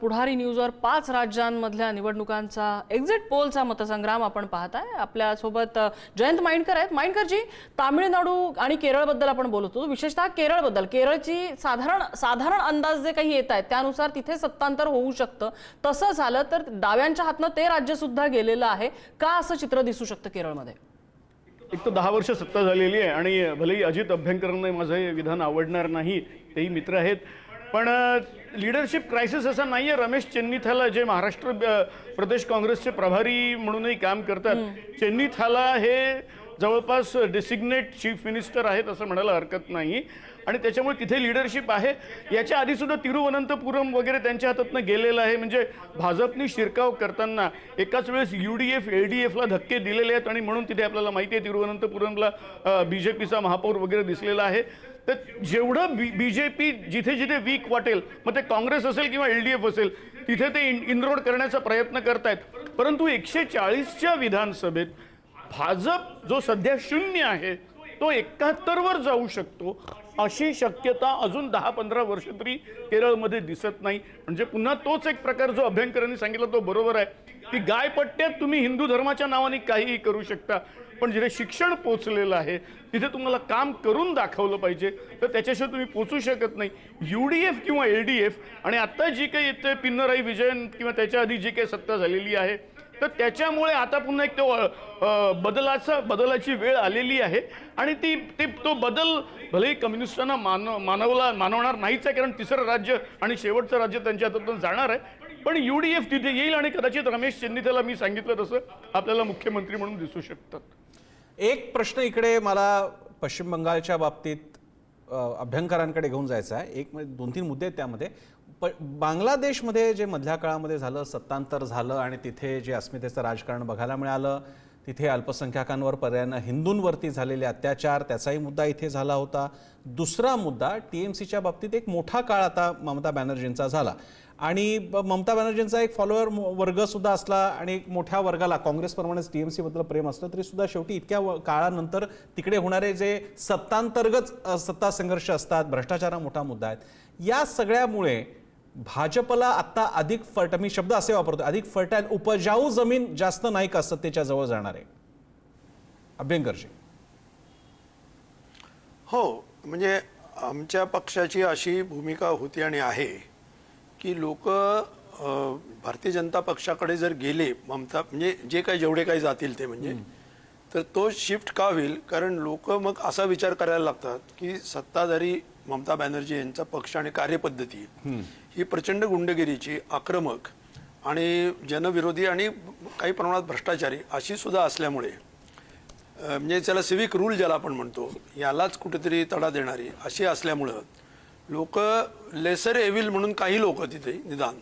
पुढारी न्यूजवर 5 राज्यांमधल्या निवडणुकांचा एक्झिट पोलचा मतसंग्राम आपण पाहताय। आपल्या सोबत जयंत माइंडकर आहेत। माइंडकरजी, तामिळनाडू आणि केरळबद्दल आपण बोलत होतो, विशेषतः केरळबद्दल। केरळची साधारण अंदाज जे काही येत आहेत त्यानुसार तिथे सत्तांतर होऊ शकतं। तसं झालं तर डाव्यांच्या हातनं ते राज्य सुद्धा गेलेलं आहे का, असं चित्र दिसू शकतं केरळमध्ये? एक तर 10 वर्ष सत्ता झालेली आहे आणि भलेही अजित अभ्यंकरांना माझं हे विधान आवडणार नाही, तेही मित्र आहेत, पण लीडरशिप क्रायसिस असा नाही आहे। रमेश चेन्नीथाला जे महाराष्ट्र प्रदेश काँग्रेसचे प्रभारी म्हणूनही काम करतात, चेन्नीथाला हे जवळपास डेसिग्नेट चीफ मिनिस्टर आहेत असं म्हणायला हरकत नाही आणि त्याच्यामुळे तिथे लीडरशिप आहे। याच्या आधी सुद्धा तिरुवनंतपुरम वगैरे त्यांच्या हातातनं गेलेलं आहे। म्हणजे भाजपनी शिरकाव करताना एकाच वेळेस UDF LDFला धक्के दिलेले आहेत आणि म्हणून तिथे आपल्याला माहिती आहे तिरुवनंतपुरमला BJPचा महापौर वगैरे दिसलेला आहे। तर जेवढं BJP जिथे जिथे वीक वाटेल, मग ते काँग्रेस असेल किंवा LDF असेल, तिथे ते इनरोड करण्याचा प्रयत्न करतायत। परंतु 140च्या विधानसभेत भाजप जो सध्या 0 आहे तो 71 वर जाऊ शकतो अशी शक्यता अजून 10-15 वर्ष तरी केरळमध्ये दिसत नाही। म्हणजे पुन्हा तोच एक प्रकार जो अभ्यंकरांनी सांगितला तो बरोबर आहे की गायपट्ट्यात तुम्ही हिंदू धर्माच्या नावाने काहीही करू शकता, पण जिथे शिक्षण पोचलेलं आहे तिथे तुम्हाला काम करून दाखवलं पाहिजे, तर त्याच्याशिवाय तुम्ही पोचू शकत नाही। UDF किंवा LDF आणि आता जी काही येते पिनराई विजयन किंवा त्याच्या आधी जी काही सत्ता झालेली आहे, तर त्याच्यामुळे आता पुन्हा एक तो बदलाची वेळ आलेली आहे आणि तो बदल भलेही कम्युनिस्टांना मानवणार नाहीच आहे, कारण तिसरं राज्य आणि शेवटचं राज्य त्यांच्या हातातून जाणार आहे। पण UDF तिथे येईल आणि कदाचित रमेश चेन्नीथाला मी सांगितलं तसं आपल्याला मुख्यमंत्री म्हणून दिसू शकतात। एक प्रश्न इकडे मला पश्चिम बंगालच्या बाबतीत अभ्यंकरांकडे घेऊन जायचा आहे। एक 2-3 मुद्दे आहेत त्यामध्ये। बांगलादेशमध्ये जे मधल्या काळामध्ये झालं, सत्तांतर झालं आणि तिथे जे अस्मितेचं राजकारण बघायला मिळालं, तिथे अल्पसंख्याकांवर पर्यायानं हिंदूंवरती झालेले अत्याचार, त्याचाही मुद्दा इथे झाला होता। दुसरा मुद्दा TMCच्या बाबतीत एक मोठा काळ आता ममता बॅनर्जींचा झाला आणि ममता बॅनर्जींचा एक फॉलोअर वर्ग सुद्धा असला आणि एक मोठ्या वर्गाला काँग्रेसप्रमाणेच TMC बद्दल प्रेम असलं तरी सुद्धा शेवटी इतक्या काळानंतर तिकडे होणारे जे सत्तांतर्गत सत्ता संघर्ष असतात, भ्रष्टाचार मोठा मुद्दा आहे। या सगळ्यामुळे भाजपला आता अधिक मी शब्द असे वापरतो, अधिक फर्टाईल उपजाऊ जमीन जास्त नाही का सत्तेच्या जवळ जाणार आहे? अभ्यंकरजी। हो, म्हणजे आमच्या पक्षाची अशी भूमिका होती आणि आहे की लोक भारतीय जनता पक्षाकडे जर गेले, ममता म्हणजे जे काही जेवढे काही जातील ते म्हणजे, तर तो शिफ्ट का होईल? कारण लोक मग असा विचार करायला लागतात की सत्ताधारी ममता बॅनर्जी यांचा पक्ष आणि कार्यपद्धती ही प्रचंड गुंडगिरीची, आक्रमक आणि जनविरोधी आणि काही प्रमाणात भ्रष्टाचारी अशी सुद्धा असल्यामुळे, म्हणजे त्याला सिव्हिक रूल ज्याला आपण म्हणतो, यालाच कुठेतरी तडा देणारी अशी असल्यामुळं लोक लेसर एव्हिल म्हणून काही लोक तिथे निदान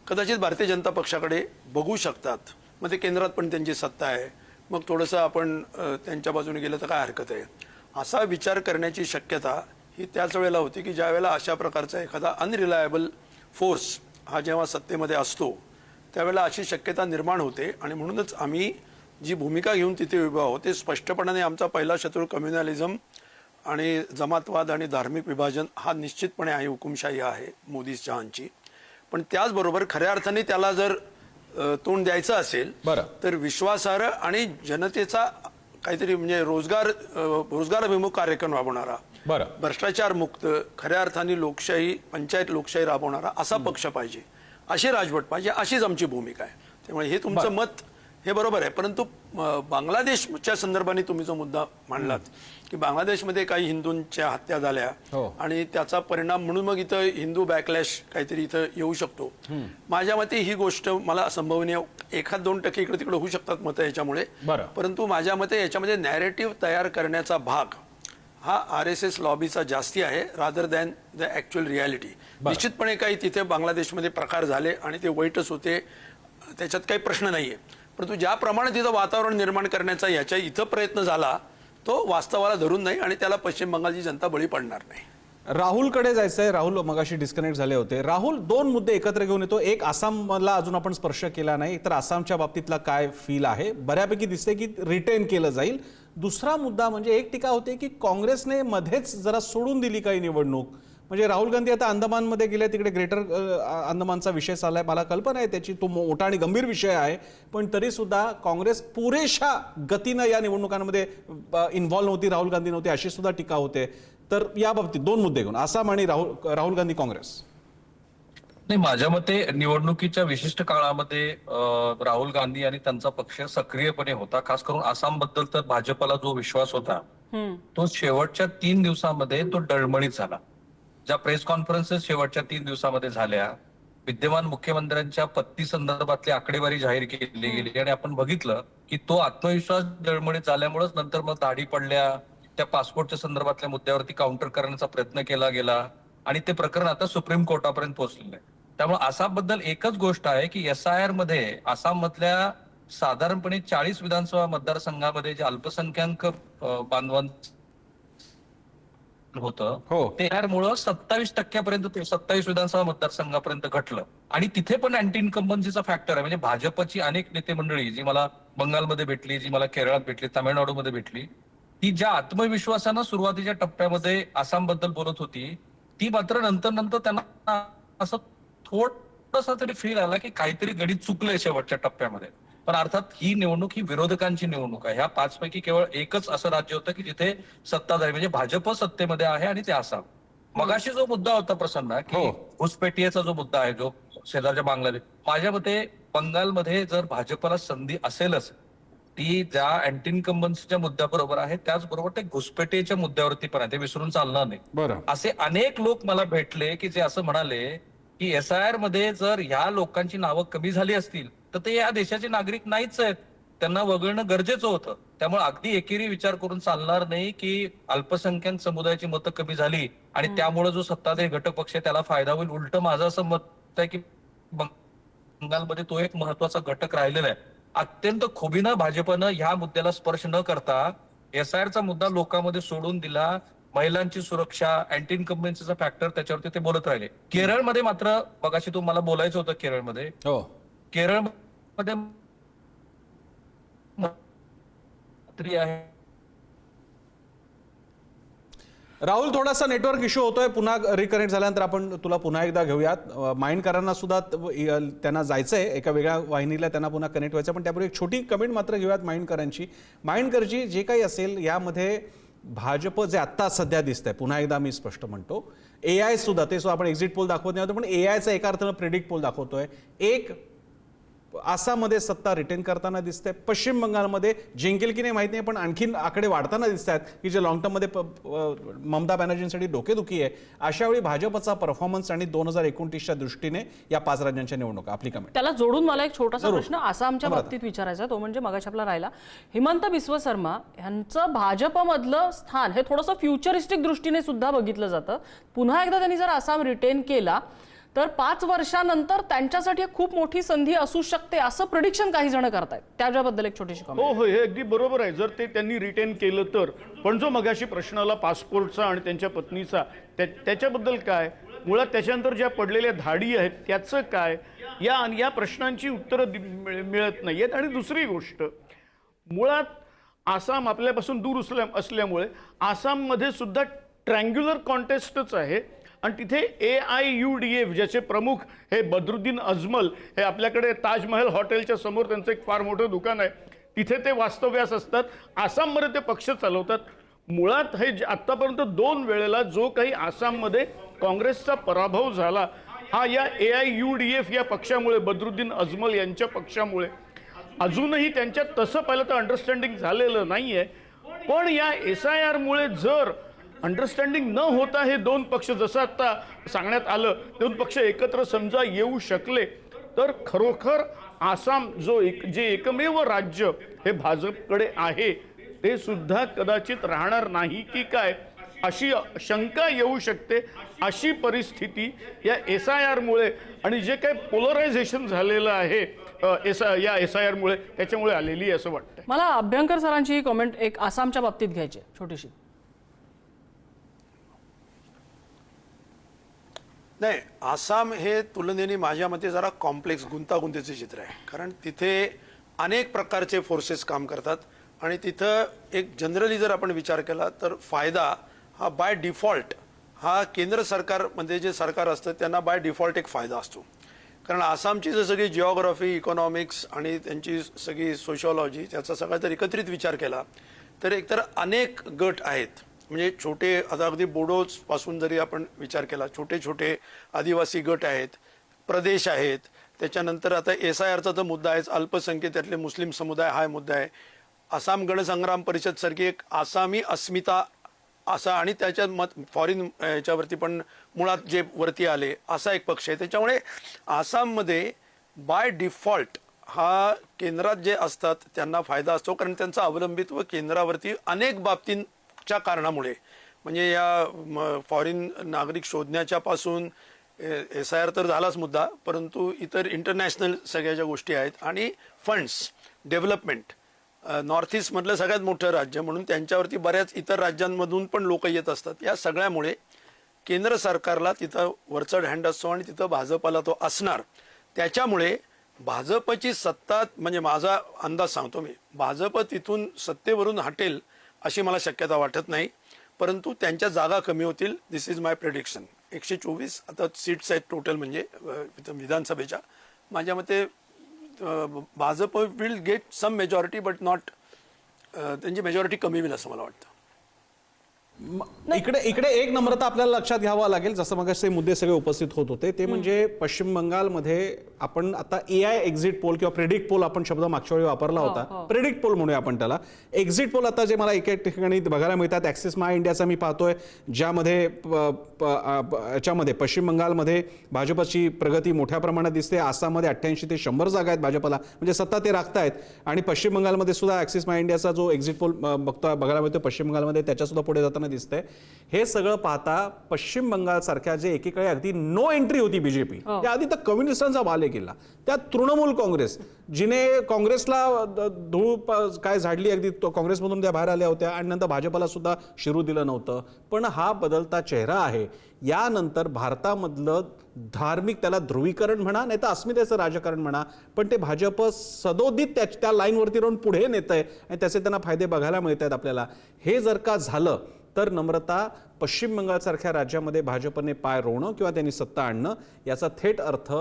कदाचित भारतीय जनता पक्षाकडे बघू शकतात। मग ते केंद्रात पण त्यांची सत्ता आहे, मग थोडंसं आपण त्यांच्या बाजूने गेलं तर काय हरकत आहे, असा विचार करण्याची शक्यता ही त्याच वेळेला होती की ज्या वेळेला अशा प्रकारचा एखादा अनरिलायबल फोर्स हा जेव्हा सत्तेमध्ये असतो त्यावेळेला अशी शक्यता निर्माण होते। आणि म्हणूनच आम्ही जी भूमिका घेऊन तिथे उभा आहोत ते स्पष्टपणाने आमचा पहिला शत्रू कम्युनलिझम आणि जमातवाद आणि धार्मिक विभाजन हा निश्चितपणे आहे, हुकुमशाही आहे मोदी शहांची। पण त्याचबरोबर खऱ्या अर्थाने त्याला जर तोंड द्यायचं असेल तर विश्वासार्ह आणि जनतेचा काहीतरी म्हणजे रोजगाराभिमुख कार्यक्रम राबवणारा, भ्रष्टाचार मुक्त, खऱ्या अर्थाने लोकशाही, पंचायत लोकशाही राबवणारा असा पक्ष पाहिजे, अशी राजवट पाहिजे, अशीच आमची भूमिका आहे। त्यामुळे हे तुमचं मत हे बरोबर आहे। परंतु बांगलादेशच्या संदर्भाने तुम्ही जो मुद्दा मांडलात की बांगलादेशमध्ये काही हिंदूंच्या हत्या झाल्या आणि त्याचा परिणाम म्हणून मग इथं हिंदू बॅकलॅश काहीतरी इथं येऊ शकतो, माझ्या मते ही गोष्ट मला संभवनीय 1-2% इकडे तिकडे होऊ शकतात मतं याच्यामुळे, परंतु माझ्या मते याच्यामध्ये नॅरेटिव्ह तयार करण्याचा भाग हा RSS लॉबीचा जास्ती आहे rather than the actual reality. निश्चितपणे काही तिथे बांगलादेशमध्ये प्रकार झाले आणि ते वाईटच होते, त्याच्यात काही प्रश्न नाहीये, परंतु ज्याप्रमाणे तिथं वातावरण निर्माण करण्याचा याच्या इथं प्रयत्न झाला तो वास्तवाला धरून नाही आणि त्याला पश्चिम बंगालची जनता बळी पडणार नाही। राहुलकडे जायचंय। राहुल मगाशी डिस्कनेक्ट झाले होते। राहुल, 2 मुद्दे एकत्र घेऊन येतो। एक, आसामला अजून आपण स्पर्श केला नाही, तर आसामच्या बाबतीतला काय फील आहे? बऱ्यापैकी दिसते की रिटेन केलं जाईल। दुसरा मुद्दा म्हणजे एक टीका होते की काँग्रेसने मध्येच जरा सोडून दिली काही निवडणूक, म्हणजे राहुल गांधी आता अंदमानमध्ये गेले, तिकडे ग्रेटर अंदमानचा विषय चाललाय, मला कल्पना आहे त्याची, तो मोठा आणि गंभीर विषय आहे, पण तरी सुद्धा काँग्रेस पुरेशा गतीनं या निवडणुकांमध्ये इन्व्हॉल्व्ह नव्हती, राहुल गांधी नव्हते, अशी सुद्धा टीका होते. तर या बाबतीत दोन मुद्दे घेऊन आसाम आणि राहुल गांधी काँग्रेस. नाही, माझ्या मते निवडणुकीच्या विशिष्ट काळामध्ये राहुल गांधी आणि त्यांचा पक्ष सक्रियपणे होता. खास करून आसाम बद्दल तर भाजपला जो विश्वास होता तो शेवटच्या 3 दिवसामध्ये तो डळमळीत झाला. ज्या प्रेस कॉन्फरन्सेस शेवटच्या 3 दिवसामध्ये झाल्या, विद्यमान मुख्यमंत्र्यांच्या पत्नी संदर्भातली आकडेवारी जाहीर केली गेली आणि आपण बघितलं की तो आत्मविश्वास डळमळीत झाल्यामुळेच नंतर मग दाढी पडल्या, त्या पासपोर्टच्या संदर्भातल्या मुद्द्यावरती काउंटर करण्याचा प्रयत्न केला गेला आणि ते प्रकरण आता सुप्रीम कोर्टापर्यंत पोहोचलेलं आहे. त्यामुळे आसाम बद्दल एकच गोष्ट आहे की SIR मध्ये आसाम मधल्या साधारणपणे 40 विधानसभा मतदारसंघामध्ये जे अल्पसंख्याक बांधवांचं होतं ते मुळे 27% ते 27 विधानसभा मतदारसंघापर्यंत घटलं आणि तिथे पण अँटी इन्कम्बन्सीचा फॅक्टर आहे. म्हणजे भाजपची अनेक नेते मंडळी जी मला बंगालमध्ये भेटली, जी मला केरळात भेटली, तामिळनाडूमध्ये भेटली, ती ज्या आत्मविश्वासानं सुरुवातीच्या टप्प्यामध्ये आसाम बद्दल बोलत होती, ती मात्र नंतर त्यांना असं थोडंसं तरी फील आला की काहीतरी गणित चुकलंय शेवटच्या टप्प्यामध्ये. पण अर्थात ही निवडणूक ही विरोधकांची निवडणूक आहे. ह्या 5 पैकी केवळ एकच असं राज्य होतं की जिथे सत्ताधारी म्हणजे भाजप सत्तेमध्ये आहे आणि ते आसाम. मगाशी जो मुद्दा होता प्रसन्न की घुसपेटीचा जो मुद्दा आहे, जो शेजारच्या बांगलादेश, माझ्या मते बंगालमध्ये जर भाजपला संधी असेलच, ती ज्या अँटी इन्कम्बन्सीच्या मुद्द्याबरोबर आहे त्याचबरोबर ते घुसपेटीच्या मुद्द्यावरती पण आहे, ते विसरून चालणार नाही. बरं. असे अनेक लोक मला भेटले की जे असं म्हणाले की SIR मध्ये जर ह्या लोकांची नावं कमी झाली असतील तर ते या देशाचे नागरिक नाहीच आहेत, त्यांना वगळणं गरजेचं होतं. त्यामुळे अगदी एकेरी विचार करून चालणार नाही की अल्पसंख्याक समुदायाची मतं कमी झाली आणि त्यामुळे जो सत्ताधारी घटक पक्ष आहे त्याला फायदा होईल. उलट माझं असं मत आहे की बंगालमध्ये तो एक महत्वाचा घटक राहिलेला आहे. अत्यंत खुबीनं भाजपनं ह्या मुद्द्याला स्पर्श न करता SIRचा मुद्दा लोकांमध्ये सोडून दिला. महिलांची सुरक्षा, अँटी इन्कम्बन्सीचा फॅक्टर, त्याच्यावरती ते बोलत राहिले. केरळमध्ये मात्र मगाशी तुम्हाला बोलायचं होतं, केरळमध्ये मंत्री आहे. राहुल, थोडासा नेटवर्क इश्यू होतोय, पुन्हा रिकनेक्ट झाल्यानंतर आपण तुला पुन्हा एकदा घेऊयात. माइंडकरांना सुद्धा त्यांना जायचंय एका वेगळ्या वाहिनीला, त्यांना पुन्हा कनेक्ट व्हायचं, पण त्यापूर्वी एक छोटी कमेंट मात्र घेऊयात माइंडकरांची. माइंडकरजी, जे काही असेल यामध्ये भाजप जे आत्ता सध्या दिसतंय, पुन्हा एकदा मी स्पष्ट म्हणतो, AI सुद्धा, ते आपण एक्झिट पोल दाखवत नाही होतं, पण AIचा एका अर्थानं प्रेडिक्ट पोल दाखवतोय. एक आसाममध्ये सत्ता रिटेन करताना दिसते, पश्चिम बंगालमध्ये जिंकेल की नाही माहिती नाही, पण आणखीन आकडे वाढताना दिसत आहेत की जे लॉंग टर्ममध्ये ममता बॅनर्जींसाठी डोकेदुखी आहे. अशा वेळी भाजपचा परफॉर्मन्स आणि 2029च्या दृष्टीने या 5 राज्यांच्या निवडणुका, आपली कमेंट. त्याला जोडून मला एक छोटासा प्रश्न आसामच्या बाबतीत विचारायचा, तो म्हणजे मगाशी आपला राहिला, हिमंत बिस्व शर्मा यांचं भाजपमधलं स्थान हे थोडंसं फ्युचरिस्टिक दृष्टीने सुद्धा बघितलं जातं. पुन्हा एकदा त्यांनी जर आसाम रिटेन केला तर 5 वर्षानंतर त्यांच्यासाठी खूप मोठी संधी असू शकते असं प्रिडिक्शन काही जण करतायत. त्याच्याबद्दल एक छोटीशी कमेंट. हो, हे अगदी बरोबर आहे. जर ते त्यांनी रिटेन केलं तर. पण जो मगाशी प्रश्न आला पासपोर्टचा आणि त्यांच्या पत्नीचा, त्याच्याबद्दल काय, मुळात त्याच्यानंतर ज्या पडलेल्या धाडी आहेत त्याचं काय, या प्रश्नांची उत्तरं मिळत नाहीयेत. आणि दुसरी गोष्ट, मुळात आसाम आपल्यापासून दूर असल्यामुळे आसाममध्ये सुद्धा ट्रँग्युलर कॉन्टेस्टच आहे आणि तिथे AIUDF ज्याचे प्रमुख हे बद्रुद्दीन अजमल, हे आपल्याकडे ताजमहल हॉटेलच्या समोर त्यांचं एक फार मोठं दुकान आहे, तिथे ते वास्तव्यास असतात. आसाममध्ये ते पक्ष चालवतात. मुळात हे आत्तापर्यंत 2 वेळेला जो काही आसाममध्ये काँग्रेसचा पराभव झाला हा या AIUDF या पक्षामुळे, बद्रुद्दीन अजमल यांच्या पक्षामुळे. अजूनही त्यांच्यात तसं पाहिलं तर अंडरस्टँडिंग झालेलं नाही आहे. पण या SIRमुळे जर अंडरस्टँडिंग न होता हे 2 पक्ष, जसं आता सांगण्यात आलं, 2 पक्ष एकत्र समजा येऊ शकले तर खरोखर आसाम जे एकमेव राज्य हे भाजपकडे आहे ते सुद्धा कदाचित राहणार नाही की काय, अशी शंका येऊ शकते. अशी परिस्थिती या SIRमुळे आणि जे काही पोलरायझेशन झालेलं आहे या SIRमुळे, त्याच्यामुळे आलेली आहे असं वाटतं. मला अभ्यंकर सरांची कमेंट एक आसामच्या बाबतीत घ्यायची छोटीशी. नाही, आसाम हे तुलनेने माझ्या मते जरा कॉम्प्लेक्स, गुंतागुंतीचे चित्र आहे. कारण तिथे अनेक प्रकारचे फोर्सेस काम करतात आणि तिथं एक जनरली जर आपण विचार केला तर फायदा हा बाय डिफॉल्ट हा केंद्र सरकारमध्ये जे सरकार असतं त्यांना बाय डिफॉल्ट एक फायदा असतो. कारण आसामची जर सगळी जिओग्राफी, इकॉनॉमिक्स आणि त्यांची सगळी सोशिओलॉजी त्याचा सगळा जर एकत्रित विचार केला तर एकतर अनेक गट आहेत. म्हणजे छोटे, आता अगदी बोडोपासून जरी आपण विचार केला, छोटे छोटे आदिवासी गट आहेत, प्रदेश आहेत. त्याच्यानंतर आता SIRचा तर मुद्दा आहेच, अल्पसंख्येतले मुस्लिम समुदाय हा मुद्दा आहे. आसाम गणसंग्राम परिषद सारखी एक आसामी अस्मिता असा, आणि त्याच्यात मत फॉरेन याच्यावरती पण मुळात जे वरती आले असा एक पक्ष आहे. त्याच्यामुळे आसाममध्ये बाय डिफॉल्ट हा केंद्रात जे असतात त्यांना फायदा असतो, कारण त्यांचं अवलंबित्व केंद्रावरती अनेक बाबतींच्या कारणामुळे, म्हणजे या फॉरेन नागरिक शोधण्याच्या पासून SIR तर झालाच मुद्दा, परंतु इतर इंटरनॅशनल सगळ्या ज्या गोष्टी आहेत आणि फंड्स, डेव्हलपमेंट, नॉर्थ ईस्टमधलं सगळ्यात मोठं राज्य म्हणून त्यांच्यावरती बऱ्याच इतर राज्यांमधून पण लोक येत असतात. या सगळ्यामुळे केंद्र सरकारला तिथं वरचढ हँड असतो आणि तिथं भाजपाला तो असणार. त्याच्यामुळे भाजपची सत्ता, म्हणजे माझा अंदाज सांगतो मी, भाजप तिथून सत्तेवरून हटेल अशी मला शक्यता वाटत नाही, परंतु त्यांच्या जागा कमी होतील. दिस इज माय प्रेडिक्शन. 124 आता सीट्स आहेत टोटल, म्हणजे विधानसभेच्या. माझ्या मते Bhajap will get some majority but not, त्यांची मेजॉरिटी कमी होईल असं मला वाटतं. इकडे एक नम्रता आपल्याला लक्षात घ्यावा लागेल, जसं मग असे मुद्दे सगळे उपस्थित होत होते ते म्हणजे पश्चिम बंगालमध्ये आपण आता AI एक्झिट पोल किंवा प्रेडिक्ट पोल आपण शब्द मागच्या वेळी वापरला होता, प्रेडिक्ट पोल म्हणूया आपण त्याला. एक्झिट पोल आता जे मला एका ठिकाणी बघायला मिळतात, ॲक्सिस माय इंडियाचा मी पाहतोय, ज्यामध्ये याच्यामध्ये पश्चिम बंगालमध्ये भाजपची प्रगती मोठ्या प्रमाणात दिसते. आसाममध्ये 88 ते 100 जागा आहेत भाजपला, म्हणजे सत्ता ते राखतायत. आणि पश्चिम बंगालमध्ये सुद्धा ॲक्सिस माय इंडियाचा जो एक्झिट पोल बघायला मिळतो पश्चिम बंगालमध्ये, त्याच्या सुद्धा पुढे जाताना दिसतंय. हे सगळं पाहता पश्चिम बंगाल सारख्या जे एकीकडे अगदी नो एंट्री होती बीजेपी, त्या आधी तर कम्युनिस्टांचा बाले किल्ला, त्यात तृणमूल काँग्रेस जिने काँग्रेसला धूळ काय झाडली, अगदी काँग्रेसमधून त्या बाहेर आल्या होत्या आणि नंतर भाजपला सुद्धा शिरू दिलं नव्हतं. पण हा बदलता चेहरा आहे. यानंतर भारतामधलं धार्मिक, त्याला ध्रुवीकरण म्हणा नाही तर अस्मितेचं राजकारण म्हणा, पण ते भाजप सदोदित त्या लाईनवरती राहून पुढे नेत आहे आणि त्याचे त्यांना फायदे बघायला मिळत आहेत आपल्याला. हे जर का झालं तर नम्रता, पश्चिम बंगालसारख्या राज्यामध्ये भाजपने पाय रोवणं किंवा त्यांनी सत्ता आणणं याचा थेट अर्थ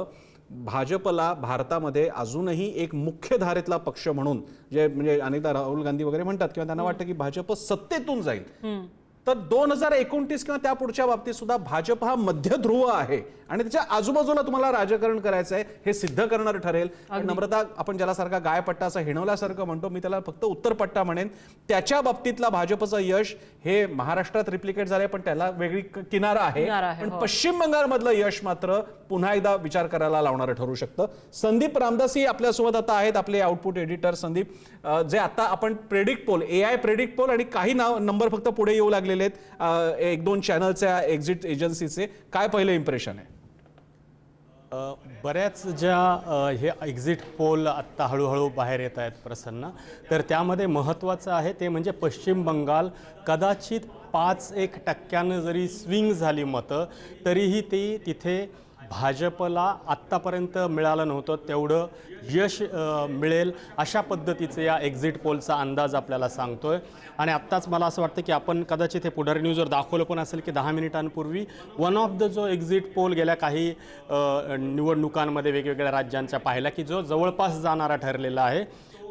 भाजपला भारतामध्ये अजूनही एक मुख्य धारेतला पक्ष म्हणून, जे म्हणजे अनेकदा राहुल गांधी वगैरे म्हणतात किंवा त्यांना वाटतं की भाजप सत्तेतून जाईल, तर 2029 किंवा त्या पुढच्या बाबतीत सुद्धा भाजप हा मध्य ध्रुव आहे आणि त्याच्या आजूबाजूला तुम्हाला राजकारण करायचं आहे हे सिद्ध करणारं ठरेल. नम्रता, आपण ज्याला सारखा गायपट्टा असं हिणवल्यासारखं म्हणतो, मी त्याला फक्त उत्तरपट्टा म्हणेन. त्याच्या बाबतीतला भाजपचं यश हे महाराष्ट्रात रिप्लिकेट झालंय, पण त्याला वेगळी किनारा आहे. पण पश्चिम बंगालमधलं यश मात्र पुन्हा एकदा विचार करायला लावणारं ठरू शकतं. संदीप रामदासी आपल्यासोबत आता आहेत, आपले आउटपुट एडिटर. संदीप, जे आता आपण predict poll, AI predict poll आणि काही नंबर फक्त पुढे येऊ लागलेले आहेत 1-2 चॅनलच्या एक्झिट एजन्सीचे, काय पहिलं इम्प्रेशन आहे? बऱ्याच ज्या हे एक्झिट पोल आत्ता हळूहळू बाहेर येत आहेत प्रसन्न, तर त्यामध्ये महत्त्वाचं आहे ते म्हणजे पश्चिम बंगाल कदाचित 5-1% जरी स्विंग झाली मतं तरीही ती तिथे भाजपला आत्तापर्यंत मिळालं नव्हतं तेवढं यश मिळेल अशा पद्धतीचं या एक्झिट पोलचा अंदाज आपल्याला सांगतोय. आणि आत्ताच मला असं वाटतं की आपण कदाचित हे पुढारी न्यूजवर दाखवलं पण असेल की 10 मिनिटांपूर्वी वन ऑफ द जो एक्झिट पोल गेल्या काही निवडणुकांमध्ये वेगवेगळ्या राज्यांच्या पाहिला की जो जवळपास जाणारा ठरलेला आहे,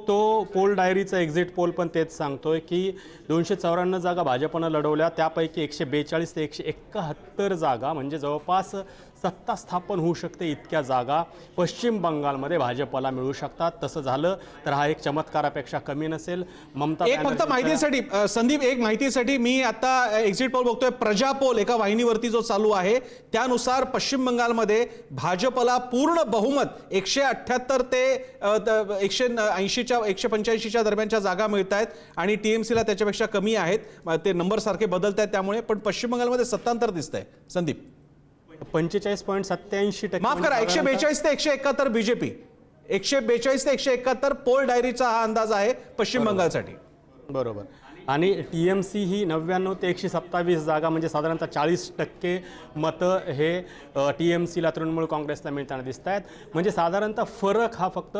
तो पोल डायरीचा एक्झिट पोल पण तेच सांगतोय की 254 जागा भाजपनं लढवल्या, त्यापैकी 142 ते 171 जागा म्हणजे जवळपास सत्ता स्थापन होऊ शकते इतक्या जागा पश्चिम बंगालमध्ये भाजपला मिळू शकतात. तसं झालं तर हा एक चमत्कारापेक्षा कमी नसेल. ममता, एक फक्त माहितीसाठी संदीप, एक माहितीसाठी मी आता एक्झिट पोल बघतोय, प्रजा पोल एका वाहिनीवरती जो चालू आहे त्यानुसार पश्चिम बंगालमध्ये भाजपला पूर्ण बहुमत 178 ते 180च्या 185च्या दरम्यानच्या जागा मिळत आहेत आणि TMCला त्याच्यापेक्षा कमी आहेत. ते नंबर सारखे बदलत आहेत त्यामुळे, पण पश्चिम बंगालमध्ये सत्तांतर दिसतंय. संदीप, 45.87%, माफ करा, 142 ते 171 बीजेपी, 142 ते 171 पोल डायरीचा हा अंदाज आहे पश्चिम बंगालसाठी. बरोबर. आणि TMC ही 99 ते 127 जागा म्हणजे साधारणतः 40% मतं हे TMCला, तृणमूल काँग्रेसला मिळताना दिसत आहेत. म्हणजे साधारणतः फरक हा फक्त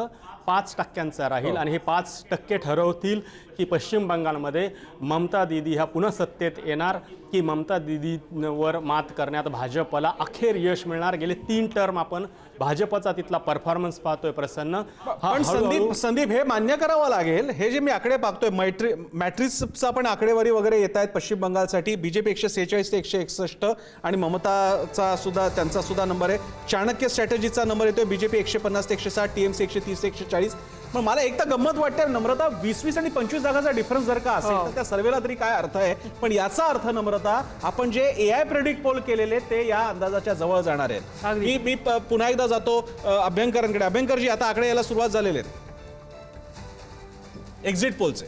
5% राहील आणि हे 5% ठरवतील की पश्चिम बंगालमध्ये ममता दीदी ह्या पुन्हा सत्तेत येणार, की ममता दीदीवर मात करण्यात भाजपला अखेर यश मिळणार. गेले 3 टर्म आपण भाजपचा तिथला परफॉर्मन्स पाहतोय प्रसन्न. हा पण हळूहळू- संदीप हे मान्य करावं लागेल, हे जे मी आकडे पाहतोय मॅट्रिक्सचा पण आकडेवारी वगैरे येत आहेत पश्चिम बंगालसाठी. बीजेपी 146 ते 161 आणि ममताचा सुद्धा त्यांचा सुद्धा नंबर आहे. चाणक्य स्ट्रॅटेजीचा नंबर येतोय बीजेपी 150 ते 160, टीएमसी 130 ते 140. पण मला एक तर गंमत वाटते नम्रता, 20 आणि 25 जागाचा डिफरन्स जर का असेल तर त्या सर्वेला तरी काय अर्थ आहे. पण याचा अर्थ नम्रता, आपण जे AI प्रेडिक्ट पोल केलेले ते या अंदाजाच्या जवळ जाणार आहेत. मी पुन्हा एकदा जातो अभ्यंकरांकडे. अभ्यंकरजी, आता आकडे यायला सुरुवात झालेले आहेत एक्झिट पोलचे.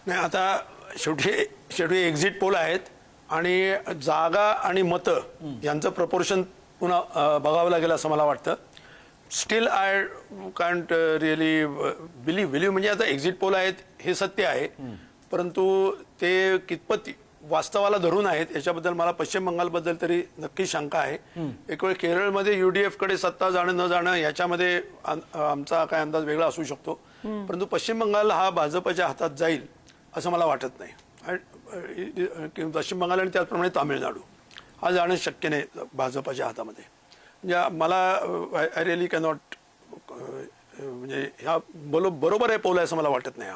नाही, आता शेवटी एक्झिट पोल आहेत आणि जागा आणि मतं यांचं प्रपोर्शन पुन्हा बघावं लागेल असं मला वाटतं. Still I can't really believe म्हणजे आता एक्झिट पोल आहेत हे सत्य आहे, परंतु ते कितपत वास्तवाला धरून आहेत याच्याबद्दल मला पश्चिम बंगालबद्दल तरी नक्की शंका आहे. एक वेळ केरळमध्ये UDF कडे सत्ता जाणं न जाणं याच्यामध्ये आमचा काय अंदाज वेगळा असू शकतो, परंतु पश्चिम बंगाल हा भाजपच्या हातात जाईल असं मला वाटत नाही. पश्चिम बंगाल आणि त्याचप्रमाणे तामिळनाडू हा जाणं शक्य नाही भाजपच्या हातामध्ये. म्हणजे मला आय रिअली कॅनॉट म्हणजे ह्या बरोबर आहे पोल आहे असं मला वाटत नाही.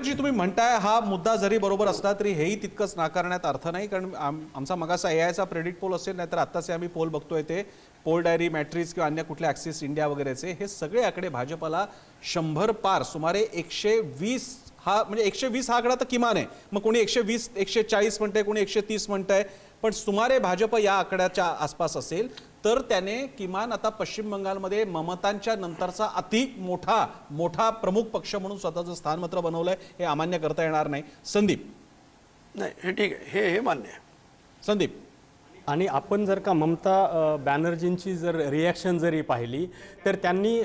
जी तुम्ही म्हणताय हा मुद्दा जरी बरोबर असला तरी हेही तितकंच नाकारण्यात अर्थ नाही, कारण आमचा मगाचा AIचा प्रेडिक्ट पोल असेल, नाहीतर आत्ताचे आम्ही पोल बघतोय ते पोल डायरी, मॅट्रिक्स किंवा अन्य कुठल्या ॲक्सिस इंडिया वगैरेचे, हे सगळे आकडे भाजपला 100 पार सुमारे 120 हा म्हणजे 120 हा आकडा तर किमान आहे. मग कोणी 120 140 म्हणतंय, कोणी 130 म्हणतंय, पण सुमारे भाजप या आकड्याच्या आसपास असेल तर त्याने किमान आता पश्चिम बंगालमध्ये ममतांच्या नंतरचा अति मोठा प्रमुख पक्ष म्हणून स्वतःचं स्थान मात्र बनवलंय. हे अमान्य करता येणार नाही. संदीप. नाही, हे ठीक आहे, हे मान्य आहे. संदीप. आणि आपण जर का ममता बॅनर्जींची जर रिॲक्शन जरी पाहिली तर त्यांनी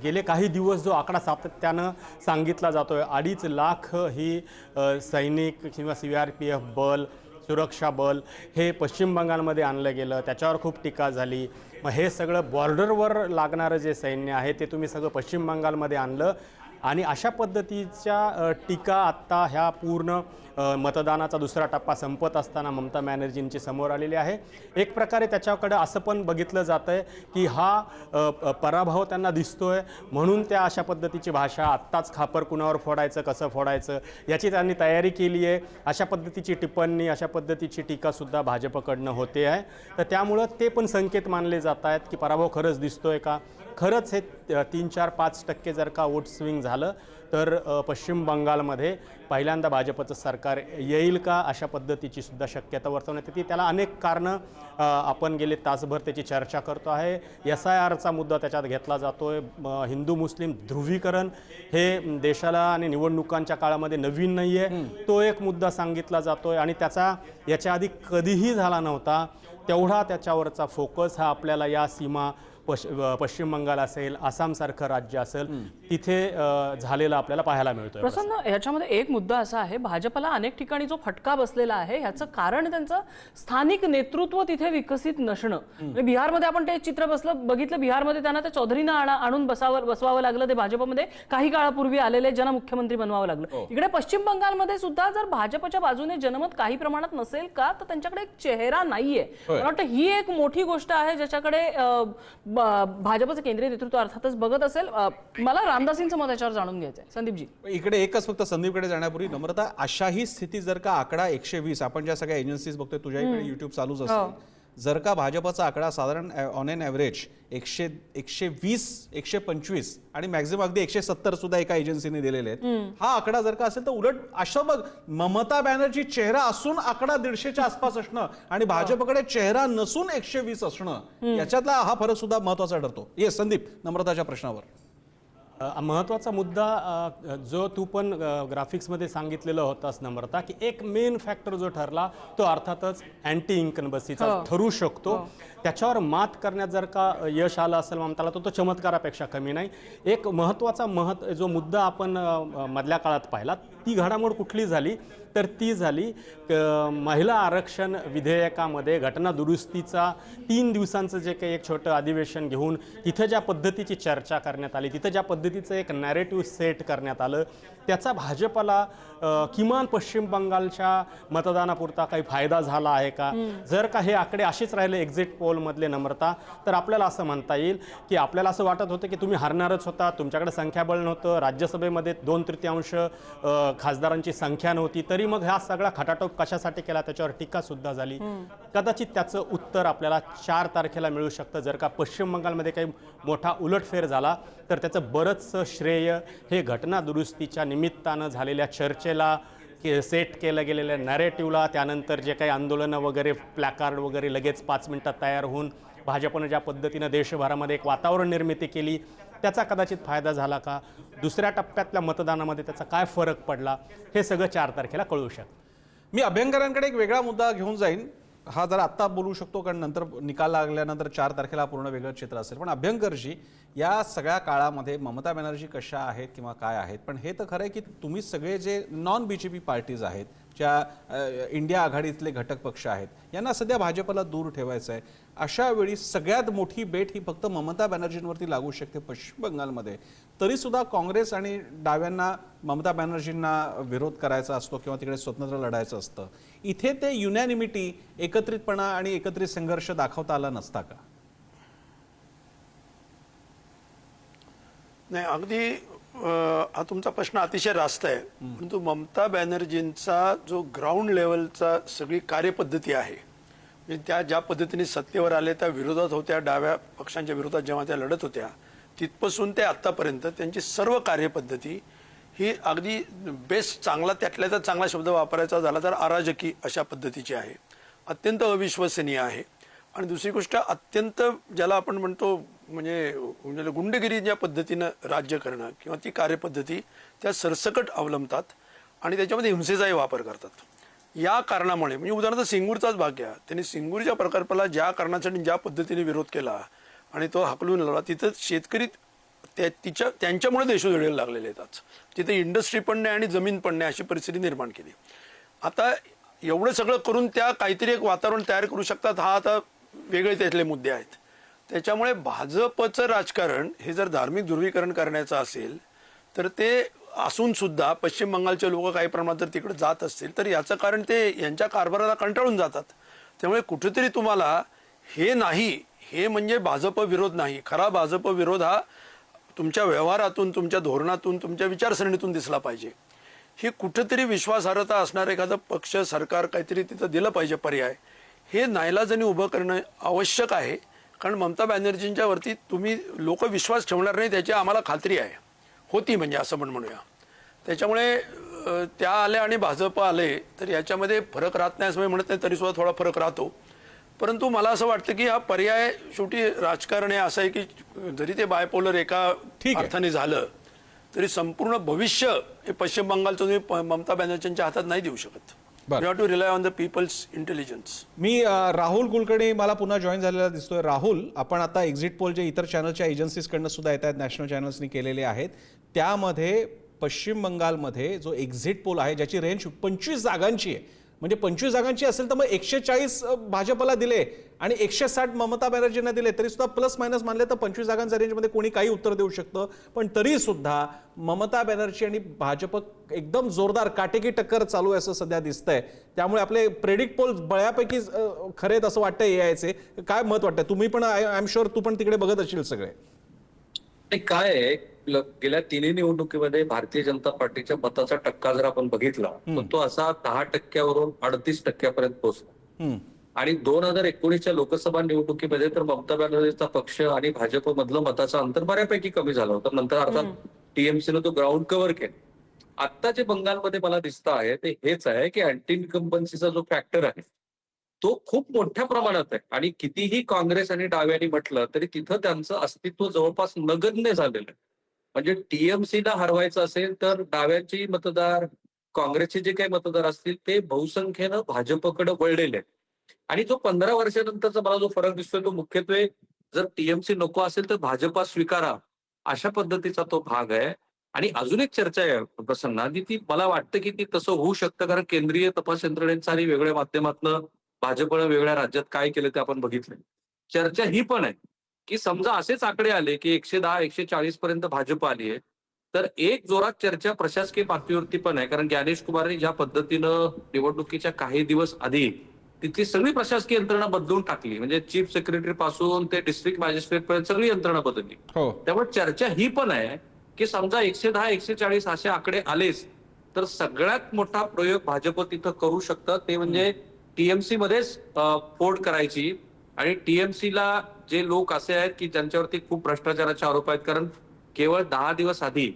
गेले काही दिवस जो आकडा सातत्यानं सांगितला जातोय, 2.5 लाख ही सैनिक किंवा CRPF बल, सुरक्षा बल हे पश्चिम बंगालमध्ये आणलं गेलं, त्याच्यावर खूप टीका झाली. मग हे सगळं बॉर्डरवर लागणारं जे सैन्य आहे ते तुम्ही सगळं पश्चिम बंगालमध्ये आणलं, आणि अशा पद्धतीच्या टीका आत्ता ह्या पूर्ण मतदानाचा दुसरा टप्पा संपत असताना ममता बॅनर्जींची समोर आलेली आहे. एक प्रकारे त्याच्याकडे असं पण बघितलं जातं आहे की हा पराभव त्यांना दिसतोय, म्हणून त्या अशा पद्धतीची भाषा, आत्ताच खापर कुणावर फोडायचं, कसं फोडायचं याची त्यांनी तयारी केली आहे. अशा पद्धतीची टिप्पणी, अशा पद्धतीची टीकासुद्धा भाजपकडनं होते आहे. तर त्यामुळं ते पण संकेत मानले जात आहेत की पराभव खरंच दिसतोय का, खरंच हे 3-4-5% जर का वोट स्विंग झालं तर पश्चिम बंगालमध्ये पहिल्यांदा भाजपचं सरकार येईल का, अशा पद्धतीची सुद्धा शक्यता वर्तवण्यात येते. त्याला अनेक कारणं आपण गेले तासभर त्याची चर्चा करतो आहे. SIRचा मुद्दा त्याच्यात घेतला जातोय. हिंदू मुस्लिम ध्रुवीकरण हे देशाला आणि निवडणुकांच्या काळामध्ये नवीन नाही आहे, तो एक मुद्दा सांगितला जातोय आणि त्याचा याच्या आधी कधीही झाला नव्हता तेवढा त्याच्यावरचा फोकस हा आपल्याला या सीमा पश्चिम बंगाल असेल, आसामसारखं राज्य असेल तिथे झालेला आपल्याला पाहायला मिळतोय. प्रसन्न, ह्याच्यामध्ये एक मुद्दा असा आहे, भाजपला अनेक ठिकाणी जो फटका बसलेला आहे ह्याचं कारण त्यांचं स्थानिक नेतृत्व तिथे विकसित नसणं. बिहारमध्ये आपण ते चित्र बघितलं, बिहारमध्ये त्यांना त्या चौधरींना आणून बसवावं लागलं, ते भाजपमध्ये काही काळापूर्वी आलेले ज्यांना मुख्यमंत्री बनवावं लागलं. इकडे पश्चिम बंगालमध्ये सुद्धा जर भाजपच्या बाजूने जनमत काही प्रमाणात नसेल का, तर त्यांच्याकडे एक चेहरा नाहीये. मला वाटतं ही एक मोठी गोष्ट आहे ज्याच्याकडे भाजपचं केंद्रीय नेतृत्व अर्थातच बघत असेल. मला रामदासींचं मत याच्यावर जाणून घ्यायचं आहे. संदीपजी. इकडे एकच फक्त संदीपकडे जाण्यापूर्वी नम्रता, अशाही स्थिती जर का आकडा 120 आपण ज्या सगळ्या एजन्सीज बघतोय, तुझ्या इकडे युट्यूब चालूच असेल, जर का भाजपचा आकडा साधारण ऑन एन ॲव्हरेज 120-125 आणि मॅक्झिमम अगदी 170 सुद्धा एका एजन्सीने दिलेले आहेत, हा आकडा जर का असेल तर उलट असं बघ, ममता बॅनर्जी चेहरा असून आकडा 150च्या आसपास असणं आणि भाजपकडे चेहरा नसून 120 असणं, याच्यातला हा फरक सुद्धा महत्वाचा ठरतो. ये संदीप, नम्रताच्या प्रश्नावर. महत्त्वाचा मुद्दा जो तू पण ग्राफिक्समध्ये सांगितलेलं होतास नम्रता, की एक मेन फॅक्टर जो ठरला तो अर्थातच अँटी इन्कम्बन्सीचा ठरू शकतो. त्याच्यावर मात करण्यात जर का यश आलं असेल ममताला तो चमत्कारापेक्षा कमी नाही. एक महत्त्वाचा जो मुद्दा आपण मधल्या काळात पाहिला, ती घडामोड कुठली झाली तर ती झाली महिला आरक्षण विधेयकामध्ये घटना दुरुस्तीचा 3 दिवसांचं जे काही एक छोटं अधिवेशन घेऊन तिथं ज्या पद्धतीची चर्चा करण्यात आली, तिथं ज्या पद्धतीचं एक नॅरेटिव्ह सेट करण्यात आलं, त्याचा भाजपला किमान पश्चिम बंगालच्या मतदानापुरता काही फायदा झाला आहे का? जर का हे आकडे असेच राहिले एक्झिट पोलमधले नम्रता, तर आपल्याला असं म्हणता येईल की आपल्याला असं वाटत होतं की तुम्ही हरणारच होता, तुमच्याकडे संख्याबळ नव्हतं, राज्यसभेमध्ये 2/3 खासदारांची संख्या नव्हती, तरी मग हा सगळा खटाटोप कशासाठी केला त्याच्यावर टीका सुद्धा झाली. कदाचित त्याचं उत्तर आपल्याला 4 तारखेला मिळू शकतं. जर का पश्चिम बंगालमध्ये काही मोठा उलटफेर झाला तर त्याचं बरंचसं श्रेय हे घटना दुरुस्तीच्या निमित्तानं झालेल्या चर्चेला, सेट केलं गेलेल्या नॅरेटिव्हला, त्यानंतर जे काही आंदोलनं वगैरे, प्लॅकार्ड वगैरे लगेच 5 मिनिटात तयार होऊन भाजपनं ज्या पद्धतीनं देशभरामध्ये एक वातावरण निर्मिती केली, त्याचा कदाचित फायदा झाला का? दुसऱ्या टप्प्यातल्या मतदानामध्ये त्याचा काय फरक पडला, हे सगळं 4 तारखेला कळू शकतं. मी अभ्यंकरांकडे एक वेगळा मुद्दा घेऊन जाईन. हा जरा आत्ता बोलू शकतो कारण नंतर निकाल लागल्यानंतर 4 तारखेला पूर्ण वेगळं चित्र असेल. पण अभ्यंकरजी, या सगळ्या काळामध्ये ममता बॅनर्जी कशा आहेत किंवा काय आहेत, पण हे तर खरं आहे की तुम्ही सगळे जे नॉन BJP पार्टीज आहेत, ज्या इंडिया आघाडीतले घटक पक्ष आहेत, यांना सध्या भाजपला दूर ठेवायचं आहे. अशा वेळी सगळ्यात मोठी बेट ही फक्त ममता बॅनर्जींवरती लागू शकते पश्चिम बंगालमध्ये. तरीसुद्धा काँग्रेस आणि डाव्यांना ममता बॅनर्जींना विरोध करायचा असतो किंवा तिकडे स्वतंत्र लढायचं असतं. इथे ते युनॅनिमिटी, एकत्रितपणा आणि एकत्रित संघर्ष दाखवता आला नसता का? नाही, अगदी हा तुमचा प्रश्न अतिशय रास्त आहे. परंतु ममता बॅनर्जींचा जो ग्राउंड लेवलचा सगळी कार्यपद्धती आहे, म्हणजे त्या ज्या पद्धतीने सत्तेवर आले, त्या विरोधात होत्या, डाव्या पक्षांच्या विरोधात जेव्हा त्या लढत होत्या, तिथपासून ते आत्तापर्यंत त्यांची सर्व कार्यपद्धती ही अगदी बेस्ट, चांगला त्यातल्या तर चांगला शब्द वापरायचा झाला तर अराजकी अशा पद्धतीची आहे, अत्यंत अविश्वसनीय आहे. आणि दुसरी गोष्ट, अत्यंत ज्याला आपण म्हणतो म्हणजे गुंडगिरी ज्या पद्धतीनं राज्य करणं किंवा ती कार्यपद्धती त्या सरसकट अवलंबतात आणि त्याच्यामध्ये हिंसेचाही वापर करतात. या कारणामुळे म्हणजे उदाहरणार्थ सिंगूरचाच भाग घ्या, त्यांनी सिंगूरच्या प्रकल्पाला ज्या कारणासाठी ज्या पद्धतीने विरोध केला आणि तो हाकलून लावला, तिथं शेतकरी त्यांच्यामुळे देशोधडीला लागलेले आहेत. तिथे इंडस्ट्री पण नाही आणि जमीन पण नाही अशी परिस्थिती निर्माण केली. आता एवढं सगळं करून त्या काहीतरी एक वातावरण तयार करू शकतात, हा आता वेगळे त्यातले मुद्दे आहेत. त्याच्यामुळे भाजपचं राजकारण हे जर धार्मिक ध्रुवीकरण करण्याचं असेल तर ते असून सुद्धा पश्चिम बंगालचे लोक काही प्रमाणात जर तिकडे जात असतील तर याचं कारण ते यांच्या कारभाराला कंटाळून जातात. त्यामुळे कुठेतरी तुम्हाला हे नाही, हे म्हणजे भाजप विरोध नाही. खरा भाजप विरोध हा तुमच्या व्यवहारातून, तुमच्या धोरणातून, तुमच्या विचारसरणीतून दिसला पाहिजे. ही कुठेतरी विश्वासार्हता असणारं एखादं पक्ष, सरकार काहीतरी तिथं दिलं पाहिजे पर्याय. हे नाईलाजाने उभं करणं आवश्यक आहे. कारण ममता बॅनर्जींच्या वरती तुम्ही लोक विश्वास ठेवणार नाही त्याची आम्हाला खात्री आहे, होती म्हणजे असं म्हणूया. त्याच्यामुळे त्या आल्या आणि भाजप आले तर याच्यामध्ये फरक राहत नाही असं मी म्हणत नाही, तरीसुद्धा थोडा फरक राहतो. परंतु मला असं वाटतं की हा पर्याय शेवटी राजकारण हे असं आहे की जरी ते बायपोलर एका अर्थाने झालं तरी संपूर्ण भविष्य हे पश्चिम बंगालचं तुम्ही ममता बॅनर्जींच्या हातात नाही देऊ शकत. You have to rely on the people's intelligence. मी राहुल कुलकर्णी मला पुन्हा जॉईन झालेला दिसतोय. राहुल, आपण आता एक्झिट पोल जे इतर चॅनलच्या एजन्सीजकडनं सुद्धा येत आहेत, नॅशनल चॅनल्सनी केलेले आहेत, त्यामध्ये पश्चिम बंगालमध्ये जो एक्झिट पोल आहे ज्याची रेंज 25 जागांची आहे, म्हणजे 25 जागांची असेल तर मग 140 भाजपला दिले आणि 160 ममता बॅनर्जींना दिले, तरी सुद्धा प्लस मायनस मानले तर 25 जागांच्या रेंजमध्ये कोणी काही उत्तर देऊ शकतं. पण तरी सुद्धा ममता बॅनर्जी आणि भाजप एकदम जोरदार काटेकी टक्कर चालू आहे असं सध्या दिसतंय. त्यामुळे आपले प्रेडिक्ट पोल बऱ्यापैकी खरेत असं वाटतं यायचे. काय मत वाटतं? तुम्ही पण, आय एम शुअर तू पण तिकडे बघत असशील सगळे. काय आहे, गेल्या 3 निवडणुकीमध्ये भारतीय जनता पार्टीच्या मताचा टक्का जर आपण बघितला तर तो असा 10% 38% पोहोचला. आणि 2019च्या लोकसभा निवडणुकीमध्ये तर ममता बॅनर्जीचा पक्ष आणि भाजप मधलं मताचं अंतर बऱ्यापैकी कमी झालं होतं. नंतर अर्थात टीएमसीनं तो ग्राउंड कव्हर केला. आता जे बंगालमध्ये मला दिसतं आहे ते हेच आहे की अँटी इन्कम्बन्सीचा जो फॅक्टर आहे तो खूप मोठ्या प्रमाणात आहे. आणि कितीही काँग्रेस आणि डाव्यांनी म्हटलं तरी तिथं त्यांचं अस्तित्व जवळपास नगण्य झालेलं आहे. म्हणजे टीएमसीला हरवायचं असेल तर डाव्यांची मतदार, काँग्रेसचे जे काही मतदार असतील ते बहुसंख्येनं भाजपकडे वळलेले आहेत. आणि जो 15 वर्षानंतरचा मला जो फरक दिसतोय तो मुख्यत्वे जर टीएमसी नको असेल तर भाजपा स्वीकारा अशा पद्धतीचा तो भाग आहे. आणि अजून एक चर्चा आहे प्रसन्न, आणि ती मला वाटतं की ती तसं होऊ शकतं, कारण केंद्रीय तपास यंत्रणेचा आणि वेगळ्या माध्यमातनं भाजपनं वेगळ्या राज्यात काय केलं ते आपण बघितलंय. चर्चा ही पण आहे की समजा असेच आकडे आले की 110-140 पर्यंत भाजप आली आहे, तर एक जोरात चर्चा प्रशासकीय पातळीवरती पण आहे, कारण ज्ञानेश कुमारने ज्या पद्धतीनं निवडणुकीच्या काही दिवस आधी तिथली सगळी प्रशासकीय यंत्रणा बदलून टाकली, म्हणजे चीफ सेक्रेटरी पासून ते डिस्ट्रिक्ट मॅजिस्ट्रेट पर्यंत सगळी यंत्रणा बदलली. हो. त्यामुळे चर्चा ही पण आहे की समजा 110-140 असे आकडे आलेच तर सगळ्यात मोठा प्रयोग भाजप तिथं करू शकतं, ते म्हणजे टीएमसी मध्येच फोड करायची. आणि टीएमसीला जे लोक असे आहेत की ज्यांच्यावरती खूप भ्रष्टाचाराचे आरोप आहेत, कारण केवळ 10 दिवस आधी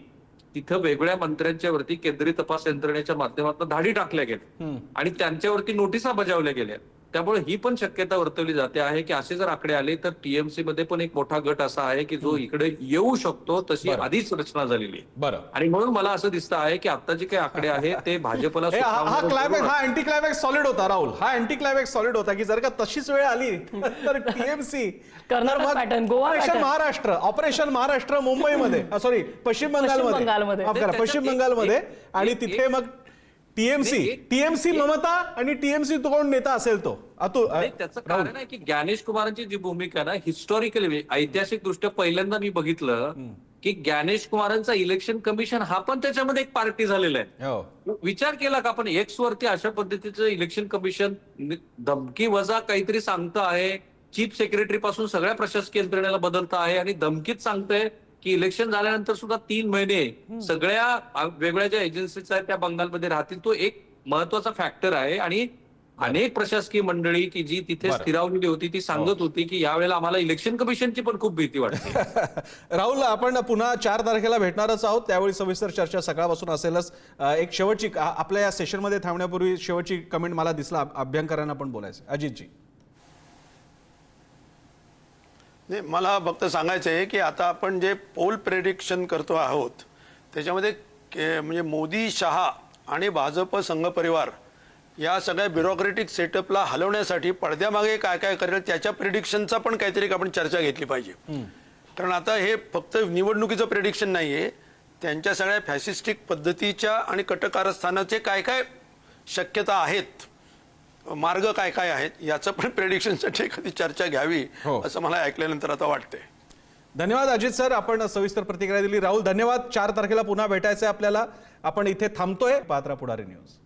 तिथं वेगळ्या मंत्र्यांच्या वरती केंद्रीय तपास यंत्रणेच्या माध्यमातून धाडी टाकल्या गेल्या आणि त्यांच्यावरती नोटिसा बजावल्या गेल्या. त्यामुळे ही पण शक्यता वर्तवली जाते आहे की असे जर आकडे आले तर टीएमसी मध्ये पण एक मोठा गट असा आहे की जो इकडे येऊ शकतो, तशी आधीच रचना झालेली आहे. बरं. आणि म्हणून मला असं दिसतं आहे की आता जे काही आकडे आहेत ते भाजपला हा क्लायमॅक्स, हा अँटी क्लायमॅक्स सॉलिड होता राहुल, हा अँटी क्लायमॅक्स सॉलिड होता की जर का तशीच वेळ आली तर TMC Karnataka pattern, Goa operation pattern. Maharashtra, operation Maharashtra मुंबईमध्ये, सॉरी पश्चिम बंगालमध्ये, माफ करा, पश्चिम बंगालमध्ये, आणि तिथे मग टीएमसी ममता आणि टीएमसी तो कोण नेता असेल तो नाही, त्याचं कारण आहे की ज्ञानेश कुमारांची जी भूमिका आहे ना, हिस्टॉरिकली ऐतिहासिक दृष्ट्या पहिल्यांदा मी बघितलं की ज्ञानेश कुमारांचा इलेक्शन कमिशन हा पण त्याच्यामध्ये एक पार्टी झालेला आहे. हो. विचार केला का आपण एक्स वरती अशा पद्धतीचं इलेक्शन कमिशन धमकी वजा काहीतरी सांगतं आहे, चीफ सेक्रेटरी पासून सगळ्या प्रशासकीय यंत्रणेला बदलतं आहे आणि धमकीत सांगतंय की इलेक्शन झाल्यानंतर सुद्धा 3 महिने सगळ्या वेगळ्या ज्या एजन्सीज आहेत त्या बंगालमध्ये राहतील. तो एक महत्वाचा फॅक्टर आहे. आणि अनेक प्रशासकीय मंडळी की जी तिथे स्थिरावलेली होती ती सांगत होती की यावेळेला आम्हाला इलेक्शन कमिशनची पण खूप भीती वाटते. राहुल, आपण पुन्हा 4 तारखेला भेटणारच आहोत, त्यावेळी सविस्तर चर्चा सकाळपासून असेलच. एक शेवटची आपल्या या सेशनमध्ये थांबण्यापूर्वी शेवटची कमेंट मला दिसला, अभ्यंकरांना पण बोलायचं. अजितजी. नाही, मला फक्त सांगायचं आहे की आता आपण जे पोल प्रेडिक्शन करतो आहोत त्याच्यामध्ये म्हणजे मोदी, शहा आणि भाजप संघ परिवार या सगळ्या ब्युरोक्रेटिक सेटअपला हलवण्यासाठी पडद्यामागे काय काय करेल त्याच्या प्रेडिक्शनचा पण काहीतरी आपण चर्चा घेतली पाहिजे. कारण आता हे फक्त निवडणुकीचं प्रेडिक्शन नाही आहे, त्यांच्या सगळ्या फॅसिस्टिक पद्धतीच्या आणि कटकारस्थानाचे काय काय शक्यता आहेत, मार्ग काय काय आहेत, याचं पण प्रेडिक्शनसाठी एखादी चर्चा घ्यावी असं मला ऐकल्यानंतर आता वाटतंय. धन्यवाद अजित सर, आपण सविस्तर प्रतिक्रिया दिली. राहुल धन्यवाद. 4 तारखेला पुन्हा भेटायचंय आपल्याला. आपण इथे थांबतोय. पात्रा पुढारी न्यूज.